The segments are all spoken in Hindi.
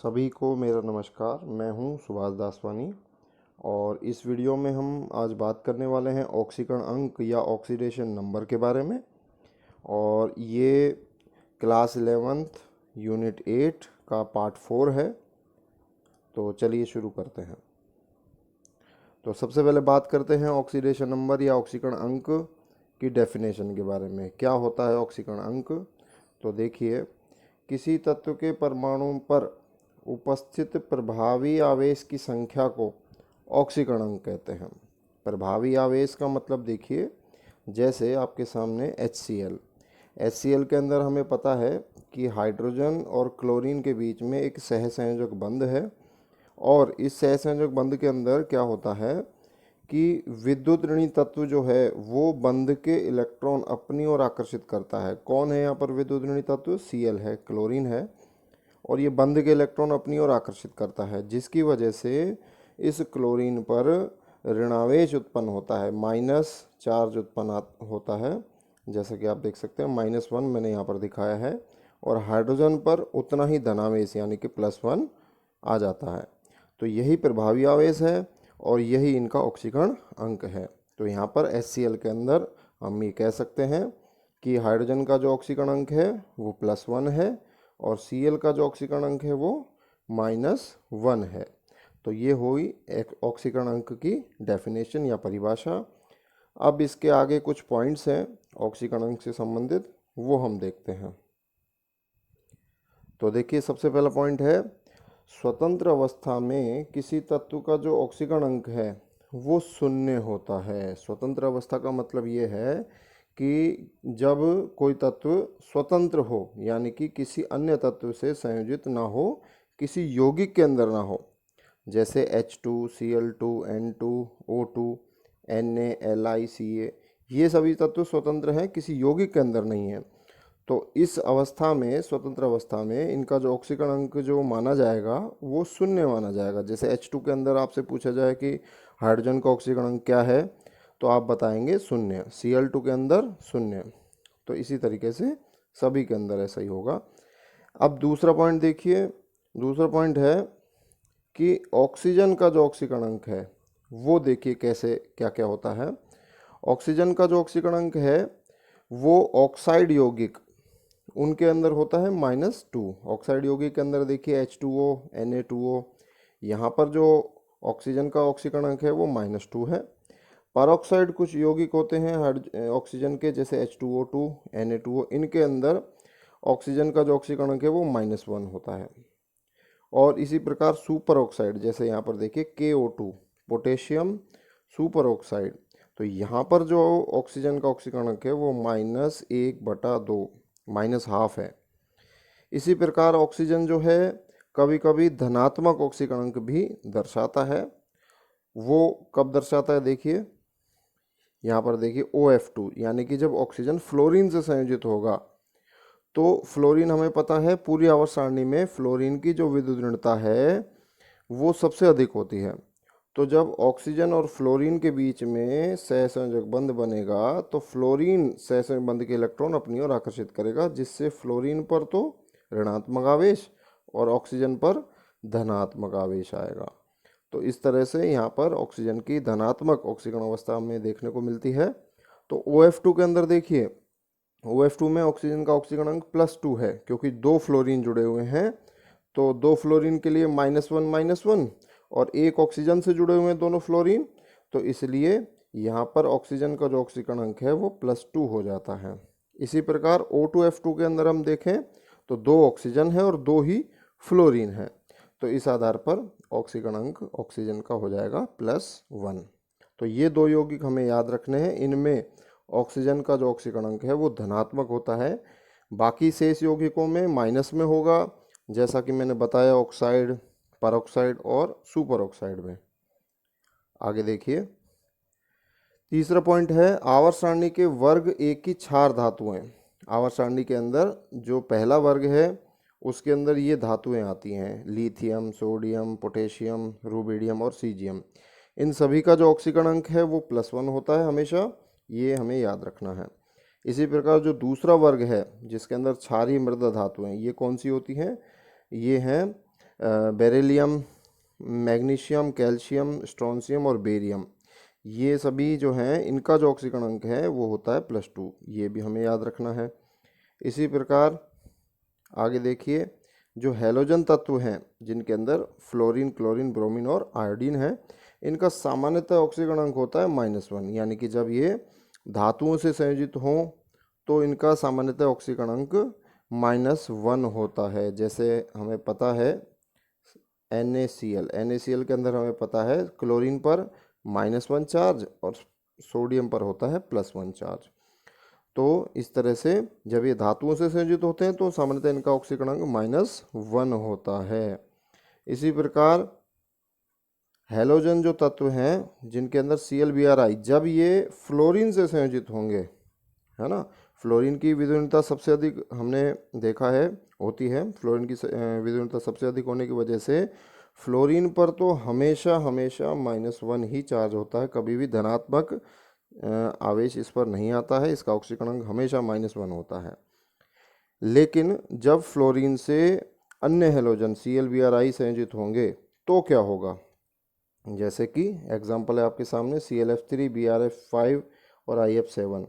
सभी को मेरा नमस्कार। मैं हूं सुभाष दासवानी और इस वीडियो में हम आज बात करने वाले हैं ऑक्सीकरण अंक या ऑक्सीडेशन नंबर के बारे में। और ये क्लास 11th यूनिट 8 का पार्ट 4 है। तो चलिए शुरू करते हैं। तो सबसे पहले बात करते हैं ऑक्सीडेशन नंबर या ऑक्सीकरण अंक की डेफिनेशन के बारे में। क्या होता है ऑक्सीकरण अंक? तो देखिए, किसी तत्व के परमाणु पर उपस्थित प्रभावी आवेश की संख्या को ऑक्सीकरण अंक कहते हैं। प्रभावी आवेश का मतलब देखिए, जैसे आपके सामने HCl के अंदर हमें पता है कि हाइड्रोजन और क्लोरीन के बीच में एक सहसंयोजक बंध है। और इस सहसंयोजक बंध के अंदर क्या होता है कि विद्युत ऋणी तत्व जो है वो बंध के इलेक्ट्रॉन अपनी ओर आकर्षित करता है। कौन है यहाँ पर विद्युत ऋणी तत्व? Cl है, क्लोरीन है। और ये बंध के इलेक्ट्रॉन अपनी ओर आकर्षित करता है, जिसकी वजह से इस क्लोरीन पर ऋणावेश उत्पन्न होता है, माइनस चार्ज उत्पन्न होता है। जैसा कि आप देख सकते हैं -1 मैंने यहाँ पर दिखाया है। और हाइड्रोजन पर उतना ही धनावेश यानी कि +1 आ जाता है। तो यही प्रभावी आवेश है और यही इनका ऑक्सीकरण अंक है। तो यहाँ पर HCl के अंदर हम ये कह सकते हैं कि हाइड्रोजन का जो ऑक्सीकरण अंक है वो +1 है और Cl का जो ऑक्सीकरण अंक है वो -1 है। तो ये हुई एक ऑक्सीकरण अंक की डेफिनेशन या परिभाषा। अब इसके आगे कुछ पॉइंट्स हैं ऑक्सीकरण अंक से संबंधित, वो हम देखते हैं। तो देखिए, सबसे पहला पॉइंट है, स्वतंत्र अवस्था में किसी तत्व का जो ऑक्सीकरण अंक है वो 0 होता है। स्वतंत्र अवस्था का मतलब ये है कि जब कोई तत्व स्वतंत्र हो, यानी कि किसी अन्य तत्व से संयोजित ना हो, किसी यौगिक के अंदर ना हो, जैसे H2, Cl2, N2, O2, Na, Li, Ca, ये सभी तत्व स्वतंत्र हैं, किसी यौगिक के अंदर नहीं है। तो इस अवस्था में, स्वतंत्र अवस्था में, इनका जो ऑक्सीकरण अंक जो माना जाएगा वो 0 माना जाएगा। जैसे H2 के अंदर आपसे पूछा जाए कि हाइड्रोजन का ऑक्सीकरण अंक क्या है, तो आप बताएंगे 0। Cl2 के अंदर 0। तो इसी तरीके से सभी के अंदर ऐसा ही होगा। अब दूसरा पॉइंट देखिए, दूसरा पॉइंट है कि ऑक्सीजन का जो ऑक्सीकरण अंक है वो देखिए कैसे क्या क्या होता है। ऑक्सीजन का जो ऑक्सीकरण अंक है वो ऑक्साइड यौगिक उनके अंदर होता है -2। ऑक्साइड यौगिक के अंदर देखिए H2O, Na2O, यहाँ पर जो ऑक्सीजन का ऑक्सीकरण अंक है वो -2 है। परऑक्साइड कुछ यौगिक होते हैं ऑक्सीजन के, जैसे H2O2, Na2O, इनके अंदर ऑक्सीजन का जो ऑक्सीकरण अंक है वो -1 होता है। और इसी प्रकार सुपर ऑक्साइड, जैसे यहाँ पर देखिए KO2, पोटेशियम सुपर ऑक्साइड, तो यहाँ पर जो ऑक्सीजन का ऑक्सीकरण अंक है वो -1/2, -½ है। इसी प्रकार ऑक्सीजन जो है कभी कभी धनात्मक ऑक्सीकरण अंक भी दर्शाता है। वो कब दर्शाता है? देखिए यहाँ पर देखिए OF2, यानी कि जब ऑक्सीजन फ्लोरीन से संयोजित होगा, तो फ्लोरीन हमें पता है पूरी आवर्त सारणी में फ्लोरीन की जो विद्युत ऋणता है वो सबसे अधिक होती है। तो जब ऑक्सीजन और फ्लोरीन के बीच में सहसंयोजक बंध बनेगा तो फ्लोरीन सहसंयोजक बंध के इलेक्ट्रॉन अपनी ओर आकर्षित करेगा, जिससे फ्लोरीन पर तो ऋणात्मक आवेश और ऑक्सीजन पर धनात्मक आवेश आएगा। तो इस तरह से यहाँ पर ऑक्सीजन की धनात्मक ऑक्सीकरण अवस्था में देखने को मिलती है। तो OF2 के अंदर देखिए, OF2 में ऑक्सीजन का ऑक्सीकरण अंक +2 है, क्योंकि 2 फ्लोरीन जुड़े हुए हैं। तो 2 फ्लोरीन के लिए -1 और एक ऑक्सीजन से जुड़े हुए हैं दोनों फ्लोरीन, तो इसलिए यहाँ पर ऑक्सीजन का जो ऑक्सीकरण अंक है वो +2 हो जाता है। इसी प्रकार O2F2 के अंदर हम देखें तो 2 ऑक्सीजन है और 2 ही फ्लोरीन है। तो इस आधार पर ऑक्सीकरण अंक ऑक्सीजन का हो जाएगा +1। तो ये 2 यौगिक हमें याद रखने हैं। इनमें ऑक्सीजन का जो ऑक्सीकरण अंक है वो धनात्मक होता है, बाकी शेष यौगिकों में माइनस में होगा, जैसा कि मैंने बताया ऑक्साइड, परऑक्साइड और सुपर ऑक्साइड में। आगे देखिए, तीसरा पॉइंट है, आवर्त सारणी के वर्ग एक की क्षार धातुएं। आवर्त सारणी के अंदर जो पहला वर्ग है उसके अंदर ये धातुएं आती हैं, लिथियम, सोडियम, पोटेशियम, रुबिडियम और सीजियम। इन सभी का जो ऑक्सीकरण अंक है वो +1 होता है हमेशा, ये हमें याद रखना है। इसी प्रकार जो दूसरा वर्ग है जिसके अंदर क्षारीय मृदा धातुएं, ये कौन सी होती हैं? ये हैं बेरिलियम, मैग्नीशियम, कैल्शियम, स्ट्रोंशियम और बेरियम, ये सभी जो हैं इनका जो ऑक्सीकरण अंक है वो होता है +2। ये भी हमें याद रखना है। इसी प्रकार आगे देखिए, जो हैलोजन तत्व हैं जिनके अंदर फ्लोरीन, क्लोरीन, ब्रोमीन और आयोडीन है, इनका सामान्यतः ऑक्सीकरण अंक होता है -1। यानी कि जब ये धातुओं से संयोजित हों तो इनका सामान्यतः ऑक्सीकरण अंक -1 होता है। जैसे हमें पता है NaCl के अंदर हमें पता है क्लोरीन पर -1 चार्ज और सोडियम पर होता है +1 चार्ज। तो इस तरह से जब ये धातुओं से संयोजित होते हैं तो सामान्यतः इनका ऑक्सीकरण अंक -1 होता है। इसी प्रकार हैलोजन जो तत्व हैं जिनके अंदर ClBrI, जब ये फ्लोरीन से संयोजित होंगे, है ना, फ्लोरीन की विद्युन्नता सबसे अधिक हमने देखा है होती है, फ्लोरीन की विद्युन्नता सबसे अधिक होने की वजह से फ्लोरीन पर तो हमेशा हमेशा -1 ही चार्ज होता है, कभी भी धनात्मक आवेश इस पर नहीं आता है, इसका ऑक्सीकरण अंक हमेशा -1 होता है। लेकिन जब फ्लोरीन से अन्य हैलोजन ClBrI संयोजित होंगे तो क्या होगा, जैसे कि एग्जाम्पल है आपके सामने ClF3, BrF5 और IF7।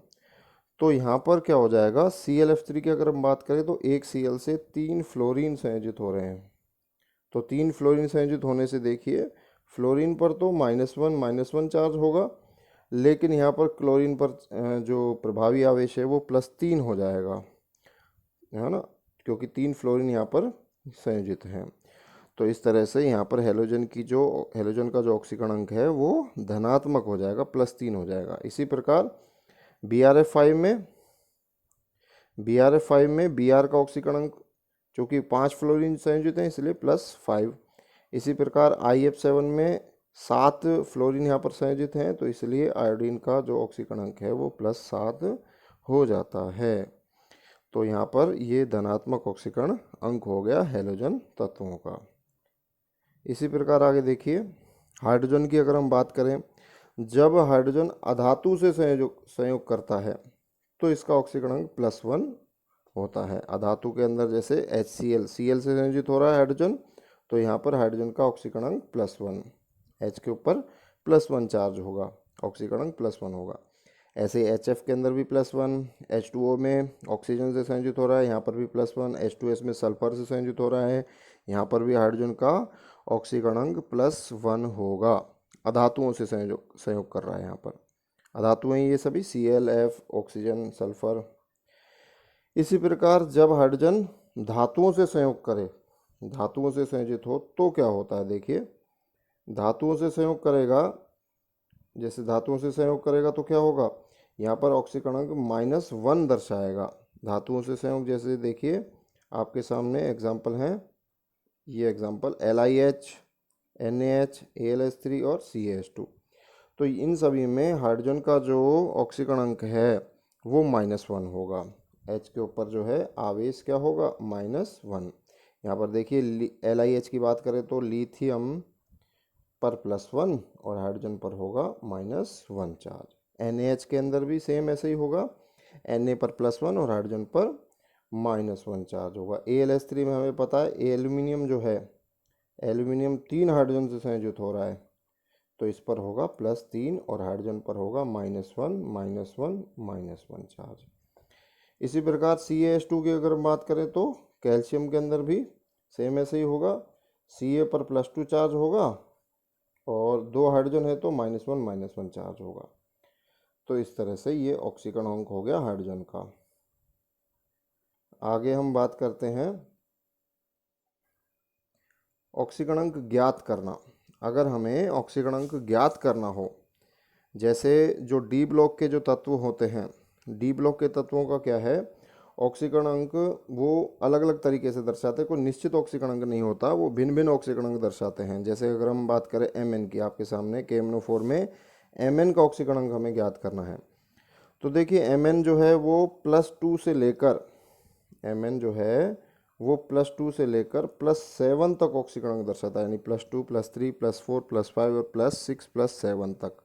तो यहाँ पर क्या हो जाएगा, ClF3 की अगर हम बात करें तो एक Cl से 3 फ्लोरीन संयोजित हो रहे हैं। तो 3 फ्लोरीन संयोजित होने से देखिए फ्लोरीन पर तो -1 चार्ज होगा, लेकिन यहाँ पर क्लोरीन पर जो प्रभावी आवेश है वो +3 हो जाएगा, है ना, क्योंकि 3 फ्लोरीन यहाँ पर संयोजित हैं। तो इस तरह से यहाँ पर हैलोजन का जो ऑक्सीकरण अंक है वो धनात्मक हो जाएगा, +3 हो जाएगा। इसी प्रकार BrF5 में Br का ऑक्सीकरण अंक, चूँकि 5 फ्लोरीन संयोजित हैं इसलिए +5। इसी प्रकार IF7 में 7 फ्लोरीन यहाँ पर संयोजित हैं, तो इसलिए आयोडीन का जो ऑक्सीकरण अंक है वो +7 हो जाता है। तो यहाँ पर ये धनात्मक ऑक्सीकरण अंक हो गया हैलोजन तत्वों का। इसी प्रकार आगे देखिए, हाइड्रोजन की अगर हम बात करें, जब हाइड्रोजन अधातु से संयोग करता है तो इसका ऑक्सीकरण अंक +1 होता है। अधातु के अंदर जैसे HCl से संयोजित हो रहा है हाइड्रोजन, तो यहाँ पर हाइड्रोजन का ऑक्सीकरण अंक +1, H के ऊपर +1 चार्ज होगा, ऑक्सीकरण अंक +1 होगा। ऐसे HF के अंदर भी +1, H2O में ऑक्सीजन से संयोजित हो रहा है, यहाँ पर भी +1, H2S में सल्फर से संयोजित हो रहा है, यहाँ पर भी हाइड्रोजन का ऑक्सीकरण अंक +1 होगा। अधातुओं से संयोग कर रहा है, यहाँ पर अधातुएं ये सभी ClF, ऑक्सीजन, सल्फर। इसी प्रकार जब हाइड्रोजन धातुओं से संयोग करे, धातुओं से संयोजित हो तो क्या होता है, देखिए धातुओं से संयोग करेगा, जैसे धातुओं से संयोग करेगा तो क्या होगा, यहाँ पर ऑक्सीकरण अंक -1 दर्शाएगा। धातुओं से संयोग जैसे देखिए आपके सामने एग्जाम्पल हैं, ये एग्जाम्पल LiH, NaH, AlH3 और CH2। तो इन सभी में हाइड्रोजन का जो ऑक्सीकरण अंक है वो -1 होगा। H के ऊपर जो है आवेश क्या होगा, -1। यहाँ पर देखिए LiH की बात करें तो लिथियम पर +1 और हाइड्रोजन पर होगा -1 चार्ज। NaH के अंदर भी सेम ऐसे ही होगा, Na पर +1 और हाइड्रोजन पर -1 चार्ज होगा। AlH3 में हमें पता है एल्यूमिनियम जो है, एल्यूमिनियम 3 हाइड्रोजन से संयोजित हो रहा है, तो इस पर होगा +3 और हाइड्रोजन पर होगा -1 चार्ज। इसी प्रकार CaH2 की अगर हम बात करें तो कैल्शियम के अंदर भी सेम ऐसे ही होगा, Ca पर +2 चार्ज होगा और 2 हाइड्रोजन है तो -1 चार्ज होगा। तो इस तरह से ये ऑक्सीकरण अंक हो गया हाइड्रोजन का। आगे हम बात करते हैं ऑक्सीकरण अंक ज्ञात करना। अगर हमें ऑक्सीकरण अंक ज्ञात करना हो, जैसे जो डी ब्लॉक के जो तत्व होते हैं, डी ब्लॉक के तत्वों का क्या है, ऑक्सीकरण अंक वो अलग अलग तरीके से दर्शाते हैं, कोई निश्चित ऑक्सीकरण अंक नहीं होता, वो भिन्न भिन्न ऑक्सीकरण अंक दर्शाते हैं। जैसे अगर हम बात करें Mn की, आपके सामने KMnO4 में Mn का ऑक्सीकरण अंक हमें ज्ञात करना है, तो देखिए Mn जो है वो +2 से लेकर, Mn जो है वो +2 से लेकर +7 तक ऑक्सीकरण अंक दर्शाता है, यानी +2, +3, +4, +5 और +6, +7 तक।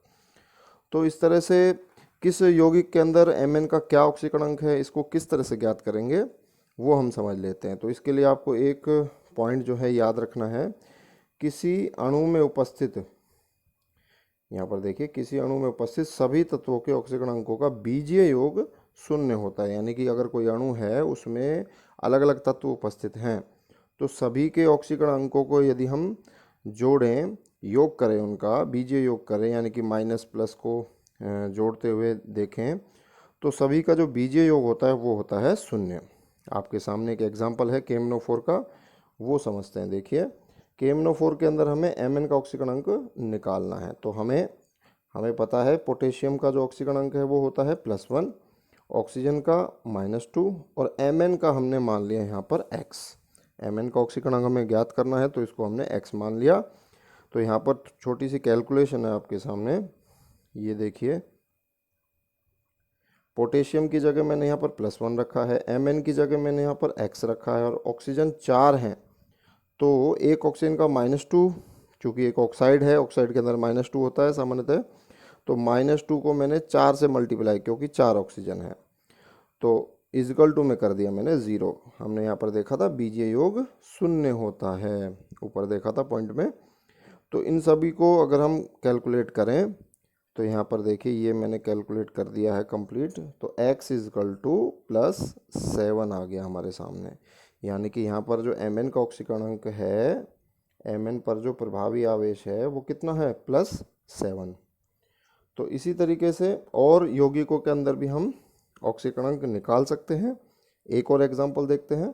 तो इस तरह से किस यौगिक के अंदर Mn का क्या ऑक्सीकरण अंक है, इसको किस तरह से ज्ञात करेंगे वो हम समझ लेते हैं। तो इसके लिए आपको एक पॉइंट जो है याद रखना है, किसी अणु में उपस्थित, यहाँ पर देखिए, किसी अणु में उपस्थित सभी तत्वों के ऑक्सीकरण अंकों का बीजीय योग शून्य होता है। यानी कि अगर कोई अणु है उसमें अलग अलग तत्व उपस्थित हैं, तो सभी के ऑक्सीकरण अंकों को यदि हम जोड़ें, योग करें, उनका बीजीय योग करें, यानी कि माइनस प्लस को जोड़ते हुए देखें, तो सभी का जो बीजीय योग होता है वो होता है शून्य। आपके सामने एक एग्जाम्पल है KMnO4 का, वो समझते हैं। देखिए, KMnO4 के अंदर हमें Mn का ऑक्सीकरण अंक निकालना है। तो हमें पता है पोटेशियम का जो ऑक्सीकरण अंक है वो होता है +1, ऑक्सीजन का -2, और Mn का हमने मान लिया यहाँ पर x। Mn का ऑक्सीकरण अंक हमें ज्ञात करना है, तो इसको हमने x मान लिया। तो यहाँ पर छोटी सी कैलकुलेशन है आपके सामने, ये देखिए, पोटेशियम की जगह मैंने यहाँ पर +1 रखा है, Mn की जगह मैंने यहाँ पर x रखा है, और ऑक्सीजन 4 हैं, तो एक ऑक्सीजन का -2, चूँकि एक ऑक्साइड है, ऑक्साइड के अंदर -2 होता है सामान्यतः, तो -2 को मैंने 4 से मल्टीप्लाई, क्योंकि 4 ऑक्सीजन है, तो इजकल टू में कर दिया मैंने 0। हमने यहाँ पर देखा था बीजीय योग शून्य होता है, ऊपर देखा था पॉइंट में। तो इन सभी को अगर हम कैलकुलेट करें, तो यहाँ पर देखिए, ये मैंने कैलकुलेट कर दिया है कंप्लीट, तो x इजकल टू +7 आ गया हमारे सामने। यानी कि यहाँ पर जो Mn का ऑक्सीकरण अंक है, Mn पर जो प्रभावी आवेश है वो कितना है, +7। तो इसी तरीके से और यौगिकों के अंदर भी हम ऑक्सीकरण अंक निकाल सकते हैं। एक और एग्जांपल देखते हैं।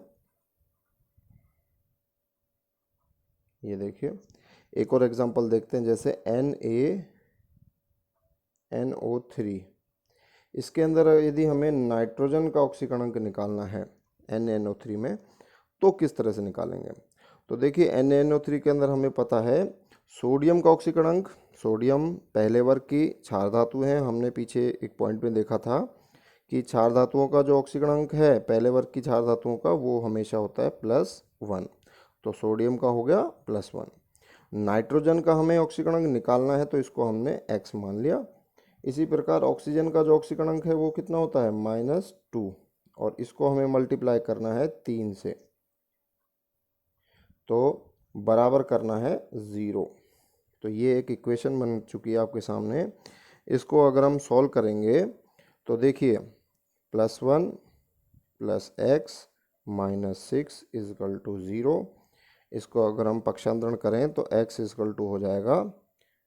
ये देखिए, एक और एग्जांपल देखते हैं, जैसे NaNO3। इसके अंदर यदि हमें नाइट्रोजन का ऑक्सीकरण अंक निकालना है NaNO3 में, तो किस तरह से निकालेंगे? तो देखिए, NaNO3 के अंदर हमें पता है सोडियम का ऑक्सीकरण अंक, सोडियम पहले वर्ग की क्षार धातु है। हमने पीछे एक पॉइंट में देखा था कि क्षार धातुओं का जो ऑक्सीकरण अंक है पहले वर्ग की क्षार धातुओं का, वो हमेशा होता है +1। तो सोडियम का हो गया +1। नाइट्रोजन का हमें ऑक्सीकरण अंक निकालना है, तो इसको हमने x मान लिया। इसी प्रकार ऑक्सीजन का जो ऑक्सीकरण अंक है वो कितना होता है, -2, और इसको हमें मल्टीप्लाई करना है 3 से, तो बराबर करना है 0। तो ये एक इक्वेशन बन चुकी है आपके सामने। इसको अगर हम सॉल्व करेंगे, तो देखिए, +1 + x - 6 इजकल टू 0। इसको अगर हम पक्षांतरण करें, तो x इजकल टू हो जाएगा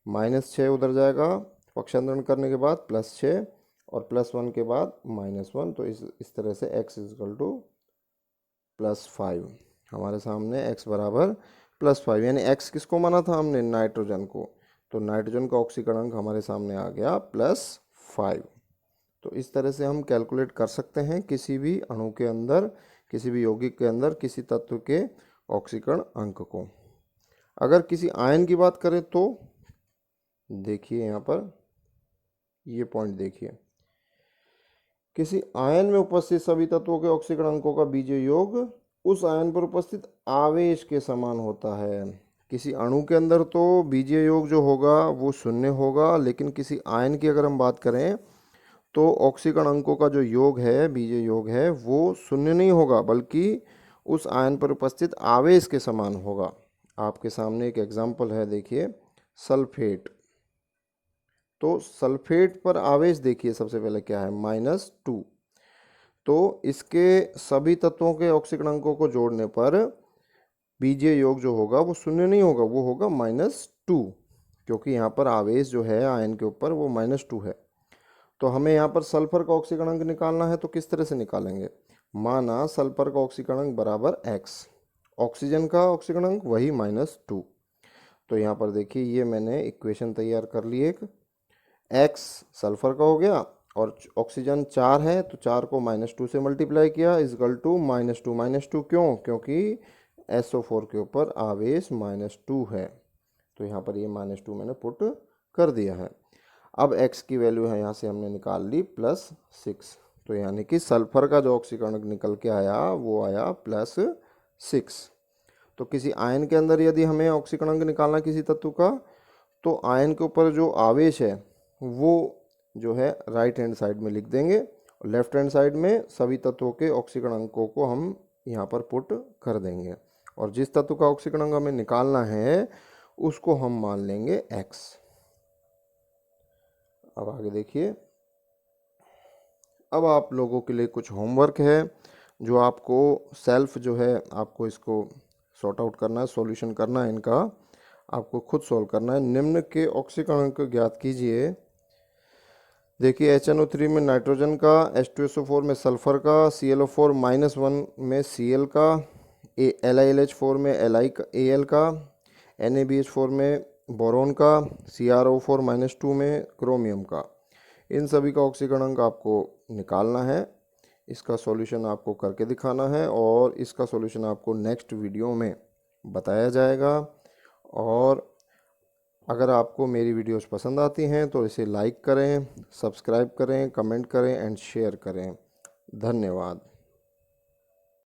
-6, उधर जाएगा पक्षांतरण करने के बाद +6, और +1 के बाद -1। तो इस तरह से x इजकल टू +5। हमारे सामने x बराबर +5, यानी x किसको माना था हमने, नाइट्रोजन को। तो नाइट्रोजन का ऑक्सीकरण अंक हमारे सामने आ गया +5। तो इस तरह से हम कैलकुलेट कर सकते हैं किसी भी अणु के अंदर, किसी भी यौगिक के अंदर किसी तत्व के ऑक्सीकरण अंक को। अगर किसी आयन की बात करें, तो देखिए यहाँ पर ये पॉइंट देखिए, किसी आयन में उपस्थित सभी तत्वों के ऑक्सीकरण अंकों का बीजीय योग उस आयन पर उपस्थित आवेश के समान होता है। किसी अणु के अंदर तो बीजीय योग जो होगा वो शून्य होगा, लेकिन किसी आयन की अगर हम बात करें, तो ऑक्सीकरण अंकों का जो योग है, बीजीय योग है, वो शून्य नहीं होगा, बल्कि उस आयन पर उपस्थित आवेश के समान होगा। आपके सामने एक एग्जाम्पल है, देखिए, सल्फेट। तो सल्फेट पर आवेश देखिए सबसे पहले क्या है, -2। तो इसके सभी तत्वों के ऑक्सीकरण अंकों को जोड़ने पर बीजीय योग जो होगा वो शून्य नहीं होगा, वो होगा -2, क्योंकि यहाँ पर आवेश जो है आयन के ऊपर वो -2 है। तो हमें यहाँ पर सल्फर का ऑक्सीकरण अंक निकालना है, तो किस तरह से निकालेंगे? माना सल्फर का ऑक्सीकरण अंक बराबर x, ऑक्सीजन का ऑक्सीकरण अंक वही -2। तो यहाँ पर देखिए, ये मैंने इक्वेशन तैयार कर ली एक, x सल्फर का हो गया, और ऑक्सीजन 4 है, तो 4 को -2 से मल्टीप्लाई किया, इजकल टू -2 क्यों? क्योंकि SO4 के ऊपर आवेश -2 है, तो यहाँ पर ये -2 मैंने पुट कर दिया है। अब x की वैल्यू है यहाँ से हमने निकाल ली +6, तो यानी कि सल्फर का जो ऑक्सीकरण निकल के आया वो आया +6। तो किसी आयन के अंदर यदि हमें ऑक्सीकरण अंक निकालना किसी तत्व का, तो आयन के ऊपर जो आवेश है वो जो है राइट हैंड साइड में लिख देंगे, और लेफ्ट हैंड साइड में सभी तत्वों के ऑक्सीकरण अंकों को हम यहाँ पर पुट कर देंगे, और जिस तत्व का ऑक्सीकरण हमें निकालना है उसको हम मान लेंगे x। अब आगे देखिए, अब आप लोगों के लिए कुछ होमवर्क है जो आपको सेल्फ जो है आपको इसको सॉर्ट आउट करना है, सॉल्यूशन करना है, इनका आपको खुद सॉल्व करना है। निम्न के ऑक्सीकरण को ज्ञात कीजिए। देखिए HNO3 में नाइट्रोजन का, H2SO4 में सल्फर का, ClO4 -1 में Cl का, LiLH4 में Al का, NaBH4 में बोरोन का, CrO4 -2 में क्रोमियम का। इन सभी का ऑक्सीकरण आपको निकालना है। इसका सॉल्यूशन आपको करके दिखाना है और इसका सॉल्यूशन आपको नेक्स्ट वीडियो में बताया जाएगा। और अगर आपको मेरी वीडियोस पसंद आती हैं तो इसे लाइक करें, सब्सक्राइब करें, कमेंट करें एंड शेयर करें। धन्यवाद।